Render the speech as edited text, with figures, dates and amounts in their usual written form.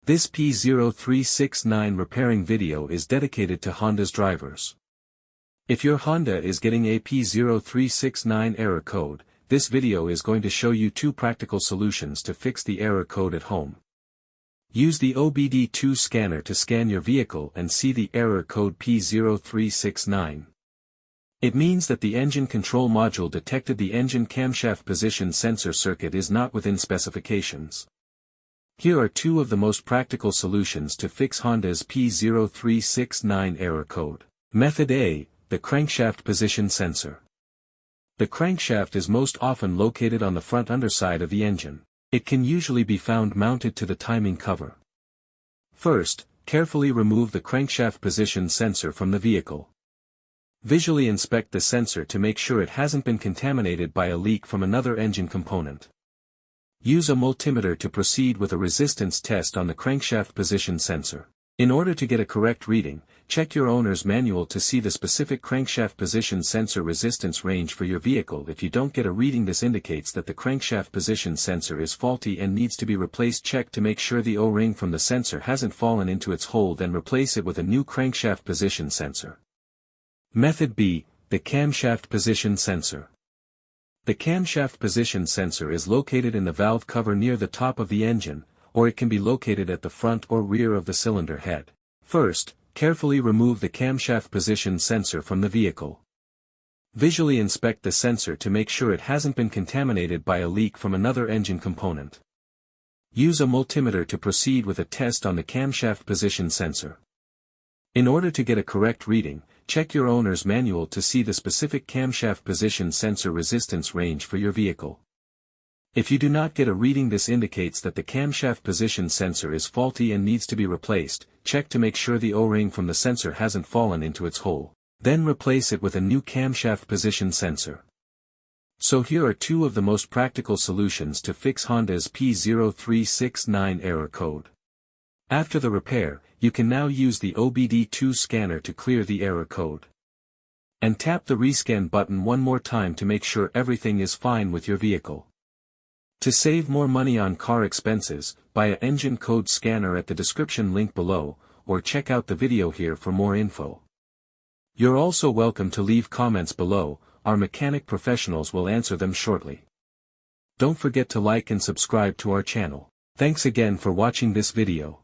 This P0369 repairing video is dedicated to Honda's drivers. If your Honda is getting a P0369 error code, this video is going to show you two practical solutions to fix the error code at home. Use the OBD2 scanner to scan your vehicle and see the error code P0369. It means that the engine control module detected the engine camshaft position sensor circuit is not within specifications. Here are two of the most practical solutions to fix Honda's P0369 error code. Method A, the crankshaft position sensor. The crankshaft is most often located on the front underside of the engine. It can usually be found mounted to the timing cover. First, carefully remove the crankshaft position sensor from the vehicle. Visually inspect the sensor to make sure it hasn't been contaminated by a leak from another engine component. Use a multimeter to proceed with a resistance test on the crankshaft position sensor. In order to get a correct reading, check your owner's manual to see the specific crankshaft position sensor resistance range for your vehicle. If you don't get a reading, this indicates that the crankshaft position sensor is faulty and needs to be replaced. Check to make sure the O-ring from the sensor hasn't fallen into its hole, then replace it with a new crankshaft position sensor. Method B, the camshaft position sensor. The camshaft position sensor is located in the valve cover near the top of the engine, or it can be located at the front or rear of the cylinder head. First, carefully remove the camshaft position sensor from the vehicle. Visually inspect the sensor to make sure it hasn't been contaminated by a leak from another engine component. Use a multimeter to proceed with a test on the camshaft position sensor. In order to get a correct reading, check your owner's manual to see the specific camshaft position sensor resistance range for your vehicle. If you do not get a reading, this indicates that the camshaft position sensor is faulty and needs to be replaced. Check to make sure the O-ring from the sensor hasn't fallen into its hole. Then replace it with a new camshaft position sensor. So here are two of the most practical solutions to fix Honda's P0369 error code. After the repair, you can now use the OBD2 scanner to clear the error code. And tap the rescan button one more time to make sure everything is fine with your vehicle. To save more money on car expenses, buy an engine code scanner at the description link below, or check out the video here for more info. You're also welcome to leave comments below, our mechanic professionals will answer them shortly. Don't forget to like and subscribe to our channel. Thanks again for watching this video.